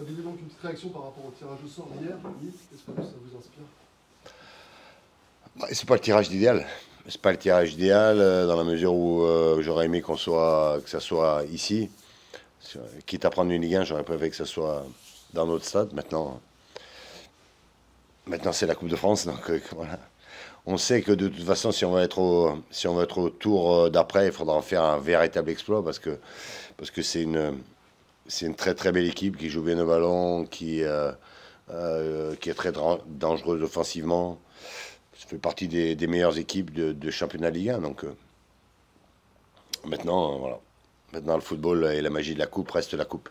Ça donnait donc une petite réaction par rapport au tirage au sort d'hier. Est-ce que ça vous inspire? C'est pas le tirage idéal. C'est pas le tirage idéal dans la mesure où j'aurais aimé que ça soit ici. Quitte à prendre une Ligue 1, j'aurais préféré que ça soit dans notre stade. Maintenant c'est la Coupe de France, donc voilà. On sait que de toute façon, si on va être au tour d'après, il faudra en faire un véritable exploit parce que c'est une très très belle équipe qui joue bien au ballon, qui est très dangereuse offensivement. Ça fait partie des meilleures équipes de championnat Ligue 1. Donc maintenant, voilà. Maintenant, le football et la magie de la coupe restent la coupe.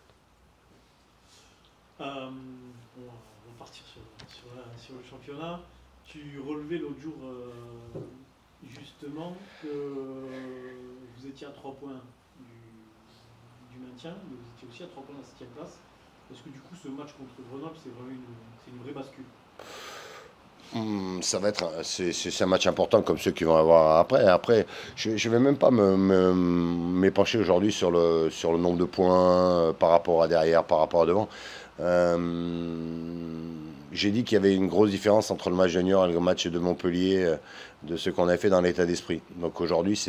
On va partir sur le championnat. Tu relevais l'autre jour justement que vous étiez à 3 points du maintien, mais vous étiez aussi à 3 points de la 7e place. Est-ce que du coup ce match contre Grenoble, c'est vraiment une vraie bascule? C'est un match important comme ceux qui vont avoir après. Après, je ne vais même pas m'épancher aujourd'hui sur le nombre de points par rapport à derrière, par rapport à devant. J'ai dit qu'il y avait une grosse différence entre le match de Niort et le match de Montpellier, de ce qu'on a fait dans l'état d'esprit. Donc aujourd'hui,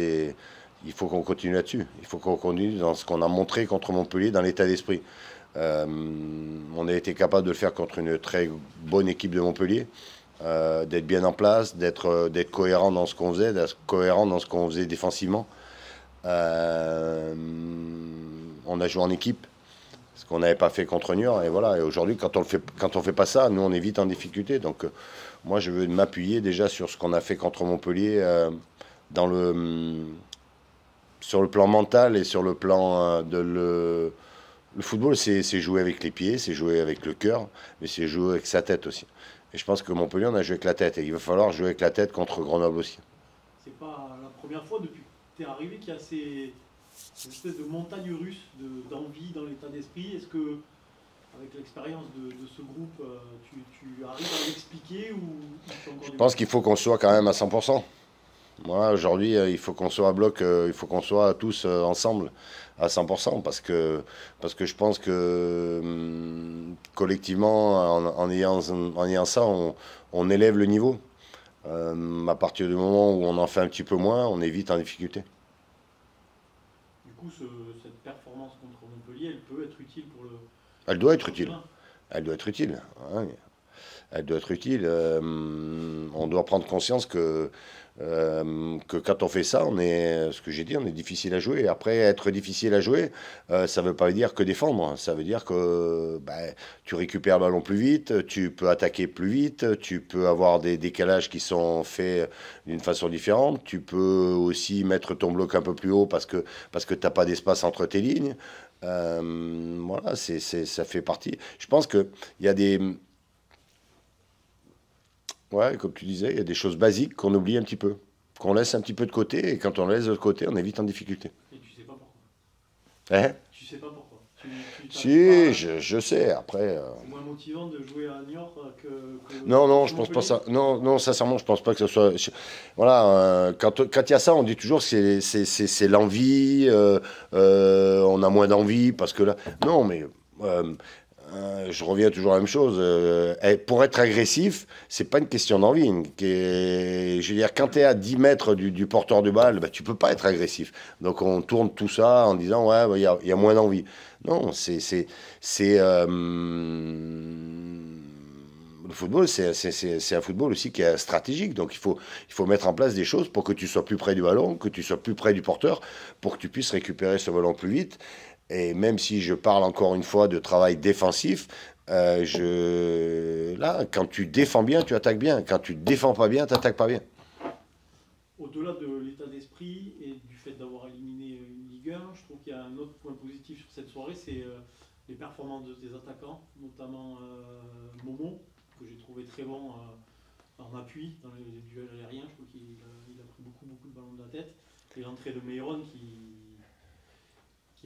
il faut qu'on continue là-dessus. Il faut qu'on continue dans ce qu'on a montré contre Montpellier dans l'état d'esprit. On a été capable de le faire contre une très bonne équipe de Montpellier. D'être bien en place, d'être cohérent dans ce qu'on faisait, d'être cohérent dans ce qu'on faisait défensivement. On a joué en équipe, ce qu'on n'avait pas fait contre Niort. Et voilà. Et aujourd'hui, quand on fait pas ça, nous on est vite en difficulté. Donc moi, je veux m'appuyer déjà sur ce qu'on a fait contre Montpellier sur le plan mental et sur le plan le football, c'est jouer avec les pieds, c'est jouer avec le cœur, mais c'est jouer avec sa tête aussi. Et je pense que Montpellier, on a joué avec la tête. Et il va falloir jouer avec la tête contre Grenoble aussi. C'est pas la première fois depuis que tu es arrivé qu'il y a ces espèces de montagnes russes d'envie dans l'état d'esprit. Est-ce que, avec l'expérience de ce groupe, tu arrives à l'expliquer ou Je pense qu'il faut qu'on soit quand même à 100%. Moi, aujourd'hui, il faut qu'on soit à bloc, il faut qu'on soit tous ensemble à 100%, parce que je pense que collectivement, en ayant ça, on élève le niveau. À partir du moment où on en fait un petit peu moins, on est vite en difficulté. Du coup, cette performance contre Montpellier, elle peut être utile pour le... Elle doit être utile. Elle doit être utile. Hein. Elle doit être utile. On doit prendre conscience que quand on fait ça, ce que j'ai dit, on est difficile à jouer. Après, être difficile à jouer, ça ne veut pas dire que défendre. Ça veut dire que tu récupères le ballon plus vite, tu peux attaquer plus vite, tu peux avoir des décalages qui sont faits d'une façon différente. Tu peux aussi mettre ton bloc un peu plus haut parce que tu n'as pas d'espace entre tes lignes. Voilà, ça fait partie. Je pense qu'il y a des... Ouais, comme tu disais, il y a des choses basiques qu'on oublie un petit peu, qu'on laisse un petit peu de côté, et quand on laisse de côté, on est vite en difficulté. Et tu sais pas pourquoi. Hein? Tu sais pas pourquoi. Si, je sais, après... C'est moins motivant de jouer à Niort que Non, je pense pas ça. Non, sincèrement, je pense pas que ce soit... Voilà, quand il y a ça, on dit toujours que c'est l'envie, on a moins d'envie, parce que là... Non, mais... je reviens toujours à la même chose. Pour être agressif, c'est pas une question d'envie. Je veux dire, quand tu es à 10 mètres du porteur de balle, tu peux pas être agressif. Donc on tourne tout ça en disant ouais, il y a moins d'envie. Non, le football, c'est un football aussi qui est stratégique. Donc il faut mettre en place des choses pour que tu sois plus près du ballon, que tu sois plus près du porteur, pour que tu puisses récupérer ce ballon plus vite. Et même si je parle encore une fois de travail défensif, là, quand tu défends bien, tu attaques bien. Quand tu défends pas bien, tu n'attaques pas bien. Au-delà de l'état d'esprit et du fait d'avoir éliminé une Ligue 1, je trouve qu'il y a un autre point positif sur cette soirée, c'est les performances des attaquants, notamment Momo, que j'ai trouvé très bon en appui dans les duels aériens. Je trouve qu'il a pris beaucoup de ballons de la tête. Et l'entrée de Meyron qui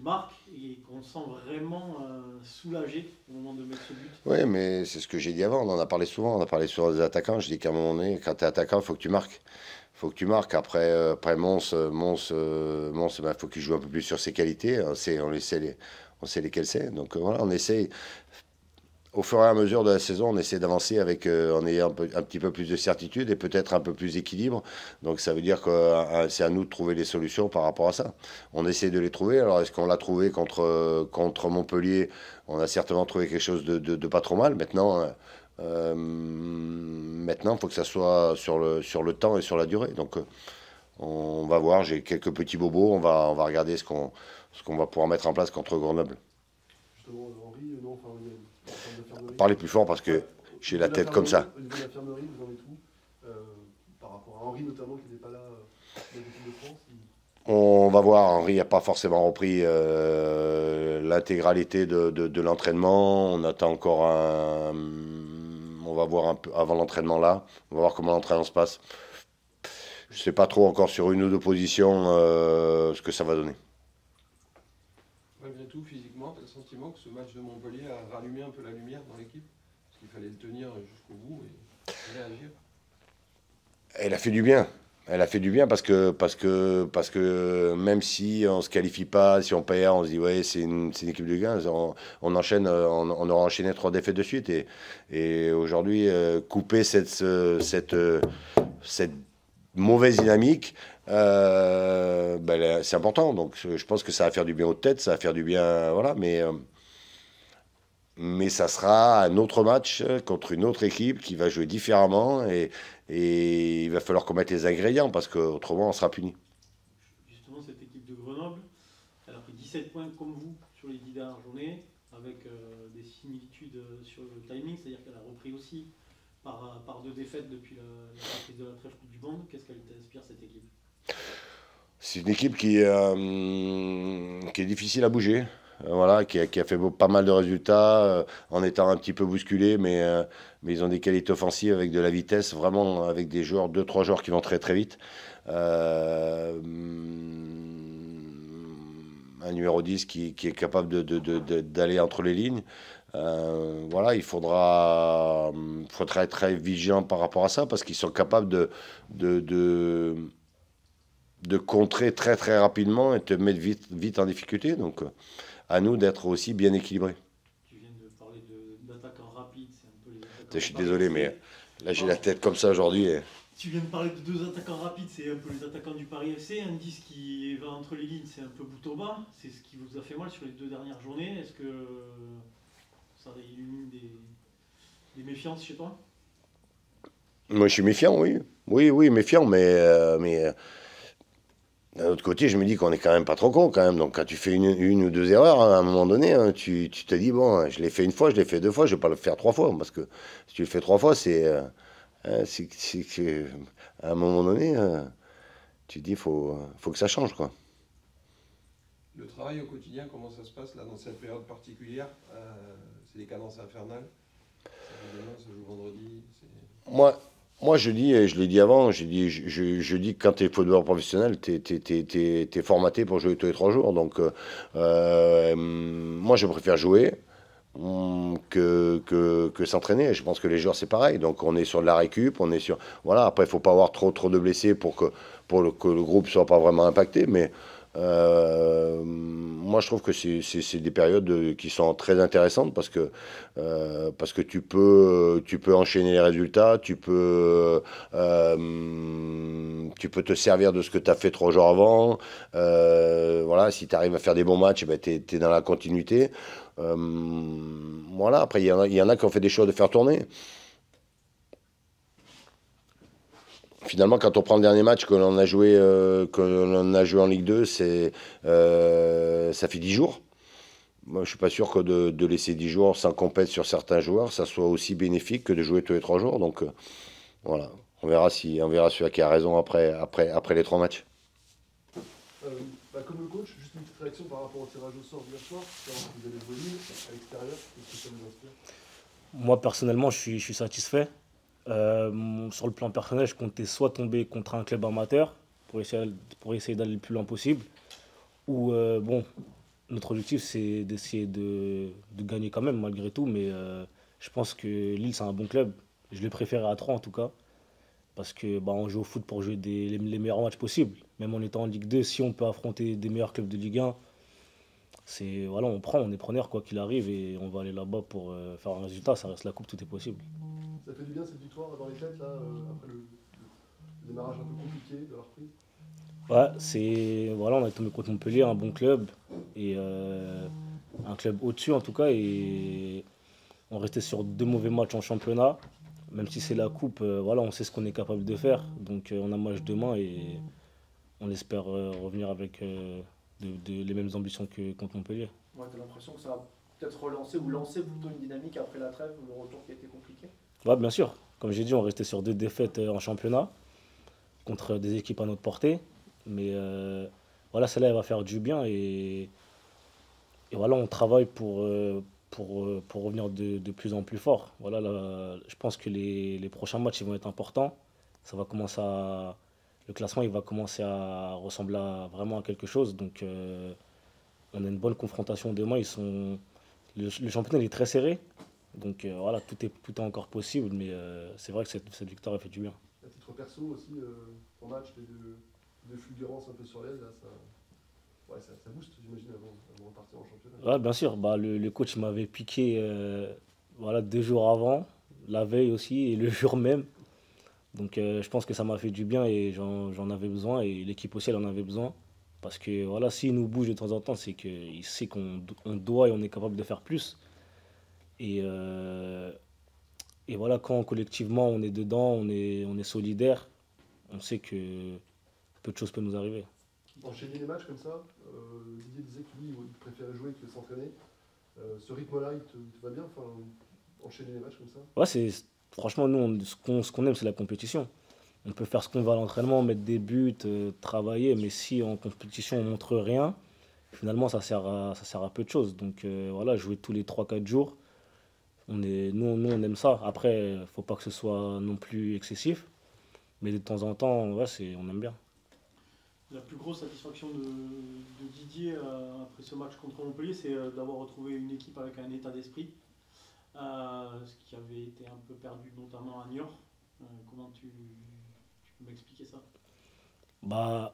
marque et qu'on sent vraiment soulagé au moment de mettre ce but. Oui, mais c'est ce que j'ai dit avant, on en a parlé souvent, des attaquants. Je dis qu'à un moment donné, quand tu es attaquant, il faut que tu marques. Il faut que tu marques. Après Mons, faut qu'il joue un peu plus sur ses qualités. On sait lesquelles c'est. Donc voilà, on essaye. au fur et à mesure de la saison, on essaie d'avancer avec en ayant un petit peu plus de certitude et peut-être un peu plus d'équilibre. Donc ça veut dire que c'est à nous de trouver des solutions par rapport à ça. On essaie de les trouver. Alors est-ce qu'on l'a trouvé contre Montpellier? On a certainement trouvé quelque chose de pas trop mal. Maintenant, il faut que ça soit sur le temps et sur la durée. Donc on va voir. J'ai quelques petits bobos. On va regarder ce qu'on va pouvoir mettre en place contre Grenoble. Justement, Henri, non, enfin, en termes d'infirmerie. Parlez plus fort parce que j'ai la tête comme ça. Au niveau de l'infirmerie, vous en êtes où par rapport à Henri notamment, qui n'était pas là dans l'équipe de France On va voir, Henri n'a pas forcément repris l'intégralité de l'entraînement. On attend encore on va voir un peu avant l'entraînement là. On va voir comment l'entraînement se passe. Je ne sais pas trop encore sur une ou deux positions ce que ça va donner. Malgré tout, physiquement, tu as le sentiment que ce match de Montpellier a rallumé un peu la lumière dans l'équipe? Parce qu'il fallait le tenir jusqu'au bout et réagir. Elle a fait du bien. Elle a fait du bien parce que même si on ne se qualifie pas, si on perd, on se dit ouais c'est une équipe de gains. On enchaîne, on aura enchaîné 3 défaites de suite et aujourd'hui couper cette mauvaise dynamique, c'est important. Donc je pense que ça va faire du bien aux têtes, ça va faire du bien, voilà. Mais ça sera un autre match contre une autre équipe qui va jouer différemment et il va falloir qu'on mette les ingrédients parce qu'autrement on sera puni. Justement, cette équipe de Grenoble, elle a pris 17 points comme vous sur les 10 dernières journées, avec des similitudes sur le timing, c'est-à-dire qu'elle a repris aussi par 2 défaites depuis la reprise de la trêve Coupe du Monde. Qu'est-ce qu'elle t'inspire, cette équipe? C'est une équipe qui est difficile à bouger. Voilà, qui a fait pas mal de résultats en étant un petit peu bousculé, mais ils ont des qualités offensives avec de la vitesse, vraiment avec des joueurs, 2-3 joueurs qui vont très très vite. Un numéro 10 qui est capable d'aller entre les lignes. Voilà, il faudra être très vigilant par rapport à ça parce qu'ils sont capables de contrer très très rapidement et te mettre vite en difficulté. Donc à nous d'être aussi bien équilibrés. Tu viens de parler d'attaquants rapides, c'est un peu les attaquants. Je suis désolé, mais là j'ai la tête comme ça aujourd'hui. Tu viens de parler de 2 attaquants rapides, c'est un peu les attaquants du Paris FC. Un 10 qui va entre les lignes, c'est un peu bout au bas. C'est ce qui vous a fait mal sur les 2 dernières journées. Est-ce que ça illumine des méfiances chez toi? Moi je suis méfiant, oui. Oui, méfiant, mais d'un autre côté, je me dis qu'on est quand même pas trop con quand même. Donc quand tu fais une ou 2 erreurs, hein, à un moment donné, hein, tu te dis, bon, je l'ai fait 1 fois, je l'ai fait 2 fois, je vais pas le faire 3 fois. Parce que si tu le fais 3 fois, c'est à un moment donné, tu te dis, faut que ça change, quoi. Le travail au quotidien, comment ça se passe là dans cette période particulière? C'est des cadences infernales. Ça joue demain, ça joue vendredi. Moi, je dis, et je l'ai dit avant, je dis que quand tu es footballeur professionnel, tu es formaté pour jouer tous les 3 jours. Donc, moi, je préfère jouer que s'entraîner. Je pense que les joueurs, c'est pareil. Donc, on est sur de la récup, on est sur. Voilà, après, il ne faut pas avoir trop de blessés pour que le groupe ne soit pas vraiment impacté. Mais moi, je trouve que c'est des périodes qui sont très intéressantes parce que tu peux enchaîner les résultats, tu peux te servir de ce que tu as fait 3 jours avant. Voilà, si tu arrives à faire des bons matchs, tu es dans la continuité. Voilà, après, il y en a qui ont fait des choix de faire tourner. Finalement, quand on prend le dernier match que l'on a joué en Ligue 2, ça fait 10 jours. Moi, je ne suis pas sûr que de laisser 10 jours sans compète sur certains joueurs, ça soit aussi bénéfique que de jouer tous les 3 jours. Donc voilà, on verra celui qui a raison après les 3 matchs. Comme le coach, juste une petite réaction par rapport au tirage au sort d'hier soir. Vous allez jouer nul à l'extérieur, qu'est-ce que ça vous inspire? Moi, personnellement, je suis satisfait. Sur le plan personnel, je comptais soit tomber contre un club amateur pour essayer d'aller le plus loin possible, ou notre objectif c'est d'essayer de gagner quand même malgré tout, mais je pense que Lille c'est un bon club. Je l'ai préféré à 3 en tout cas, parce que on joue au foot pour jouer les meilleurs matchs possibles. Même en étant en Ligue 2, si on peut affronter des meilleurs clubs de Ligue 1, Voilà, on prend, on est preneur quoi qu'il arrive et on va aller là-bas pour faire un résultat. Ça reste la coupe, tout est possible. Ça fait du bien cette victoire dans les têtes, là, après le démarrage un peu compliqué de la reprise. Ouais, voilà, on est tombé contre Montpellier, un bon club et un club au-dessus en tout cas. Et on restait sur 2 mauvais matchs en championnat. Même si c'est la coupe, voilà, on sait ce qu'on est capable de faire. Donc on a match demain et on espère revenir avec les mêmes ambitions que contre Montpellier. Ouais, t'as l'impression que ça va peut-être relancer ou lancer plutôt une dynamique après la trêve, le retour qui a été compliqué? Ouais, bien sûr. Comme j'ai dit, on restait sur 2 défaites en championnat contre des équipes à notre portée. Mais voilà, celle-là, elle va faire du bien. Et voilà, on travaille pour revenir de plus en plus fort. Voilà, là, je pense que les prochains matchs ils vont être importants. Ça va commencer le classement il va commencer à ressembler vraiment à quelque chose. Donc on a une bonne confrontation demain. Le championnat il est très serré. Donc voilà, tout est encore possible. Mais c'est vrai que cette victoire a fait du bien. À titre perso aussi, ton match, les deux fulgurances un peu sur l'aile, là, ça booste, j'imagine, avant de repartir en championnat. Ouais, bien sûr. Bah, le coach m'avait piqué voilà, 2 jours avant, la veille aussi et le jour même. Donc je pense que ça m'a fait du bien et j'en avais besoin et l'équipe aussi elle en avait besoin. Parce que voilà, s'il nous bouge de temps en temps, c'est qu'il sait qu'on doit et on est capable de faire plus. Et, et voilà, quand collectivement on est dedans, on est solidaire, on sait que peu de choses peuvent nous arriver. Enchaîner les matchs comme ça, Didier disait que lui, il préférait jouer que s'entraîner. Ce rythme-là, il te va bien, enfin, enchaîner les matchs comme ça? Ouais, franchement, nous, ce qu'on aime, c'est la compétition. On peut faire ce qu'on veut à l'entraînement, mettre des buts, travailler, mais si en compétition on montre rien, finalement ça sert à peu de choses. Donc voilà, jouer tous les 3 4 jours, nous on aime ça. Après, faut pas que ce soit non plus excessif, mais de temps en temps, ouais, on aime bien. La plus grosse satisfaction de Didier après ce match contre Montpellier, c'est d'avoir retrouvé une équipe avec un état d'esprit, ce qui avait été un peu perdu notamment à Niort. Comment tu peux m'expliquer ça? Bah,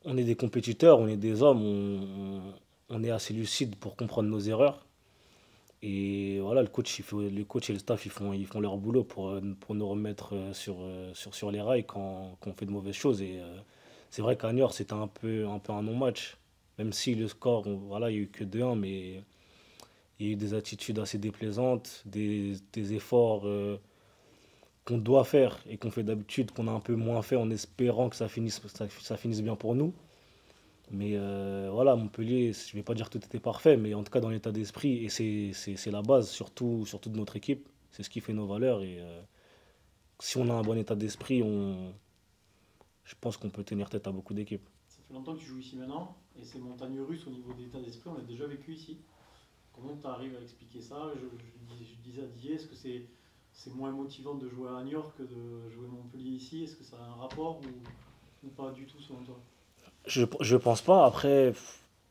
on est des compétiteurs, on est des hommes, on est assez lucide pour comprendre nos erreurs. Et voilà, le coach et le staff, ils font leur boulot pour nous remettre sur les rails quand on fait de mauvaises choses. Et c'est vrai qu'à Niort, c'était un peu un non-match. Même si le score, voilà, il n'y a eu que 2-1, mais il y a eu des attitudes assez déplaisantes, des efforts qu'on doit faire et qu'on fait d'habitude, qu'on a un peu moins fait en espérant que ça finisse bien pour nous. Mais voilà, Montpellier, je ne vais pas dire que tout était parfait, mais en tout cas dans l'état d'esprit, et c'est la base, surtout de notre équipe. C'est ce qui fait nos valeurs. Et si on a un bon état d'esprit, je pense qu'on peut tenir tête à beaucoup d'équipes. Ça fait longtemps que tu joues ici maintenant, et ces montagnes russes au niveau d'état d'esprit, on l'a déjà vécu ici. Comment tu arrives à expliquer ça? Je disais à Didier, est-ce que c'est moins motivant de jouer à Niort que de jouer Montpellier ici? Est-ce que ça a un rapport ou pas du tout selon toi? Je pense pas. Après,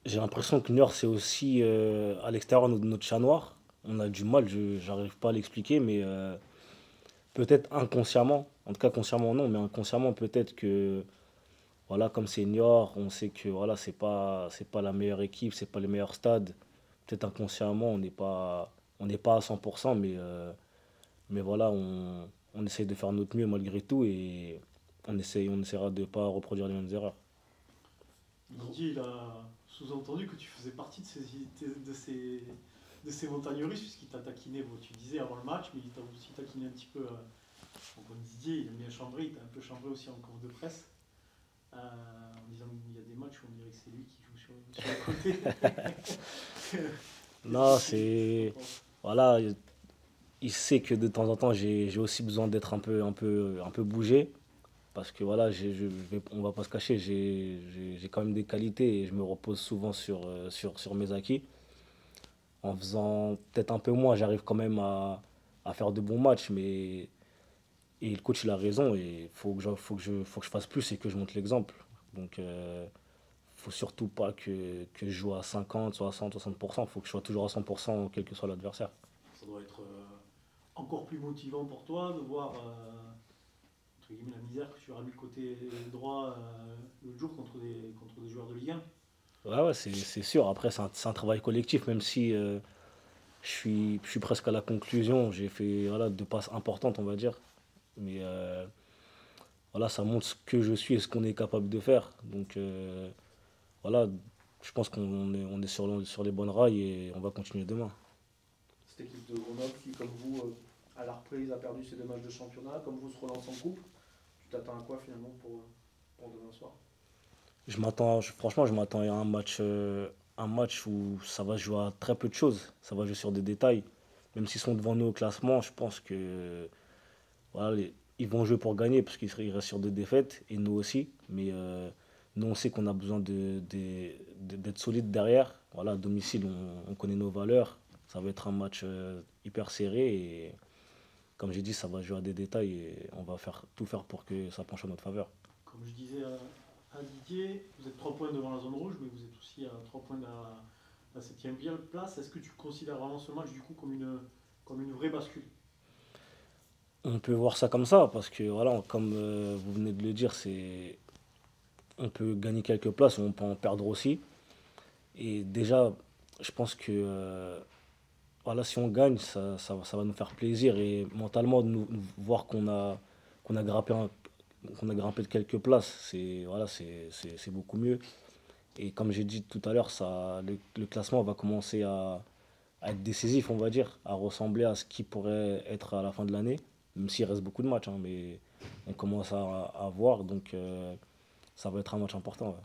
j'ai l'impression que Niort, c'est aussi à l'extérieur de notre chat noir. On a du mal, je n'arrive pas à l'expliquer, mais peut-être inconsciemment. En tout cas, consciemment non, mais inconsciemment, peut-être que, voilà, comme c'est Niort, on sait que voilà, c'est pas la meilleure équipe, c'est pas les meilleurs stades. Peut-être inconsciemment, on n'est pas à 100%, mais voilà, on essaye de faire notre mieux malgré tout et on essaiera de ne pas reproduire les mêmes erreurs. Didier, il a sous-entendu que tu faisais partie de ces montagnes russes, puisqu'il t'a taquiné, bon, tu disais avant le match, mais il t'a aussi taquiné un petit peu. Donc Didier, il aime bien chambrer, il t'a un peu chambré aussi en conf de presse, en disant qu'il y a des matchs où on dirait que c'est lui qui joue sur le côté. Non, voilà, il sait que de temps en temps, j'ai aussi besoin d'être un peu bougé. Parce que voilà, on va pas se cacher, j'ai quand même des qualités et je me repose souvent sur mes acquis. En faisant peut-être un peu moins, j'arrive quand même à faire de bons matchs, mais et le coach il a raison et il faut que je fasse plus et que je montre l'exemple. Donc faut surtout pas que je joue à 50, 60, 60%, il faut que je sois toujours à 100% quel que soit l'adversaire. Ça doit être encore plus motivant pour toi de voir entre guillemets, la misère que tu auras mis côté droit l'autre jour contre des joueurs de Ligue 1. Ouais, c'est sûr. Après, c'est un travail collectif, même si je suis presque à la conclusion. J'ai fait voilà, 2 passes importantes, on va dire. Mais voilà, ça montre ce que je suis et ce qu'on est capable de faire. Donc voilà, je pense qu'on est sur les bonnes rails et on va continuer demain. Cette équipe de Grenoble qui, comme vous, à la reprise, a perdu ses 2 matchs de championnat, comme vous se relance en coupe, tu t'attends à quoi finalement pour demain soir? Franchement, je m'attends à un match où ça va jouer à très peu de choses. Ça va jouer sur des détails. Même s'ils sont devant nous au classement, je pense que voilà, ils vont jouer pour gagner parce qu'ils restent sur 2 défaites et nous aussi. Mais nous, on sait qu'on a besoin d'être solide derrière. Voilà, à domicile, on connaît nos valeurs. Ça va être un match hyper serré et comme j'ai dit, ça va jouer à des détails et on va tout faire pour que ça penche en notre faveur. Comme je disais à Didier, vous êtes 3 points devant la zone rouge, mais vous êtes aussi à 3 points de la 7e place. Est-ce que tu considères vraiment ce match du coup comme une vraie bascule? On peut voir ça comme ça parce que voilà, comme vous venez de le dire, on peut gagner quelques places, on peut en perdre aussi. Et déjà, je pense que voilà, si on gagne, ça va nous faire plaisir et mentalement, voir qu'on a qu'on a grimpé de quelques places, voilà, c'est beaucoup mieux. Et comme j'ai dit tout à l'heure, le classement va commencer à être décisif, on va dire, à ressembler à ce qui pourrait être à la fin de l'année, même s'il reste beaucoup de matchs, hein, mais on commence à voir, donc ça va être un match important. Ouais.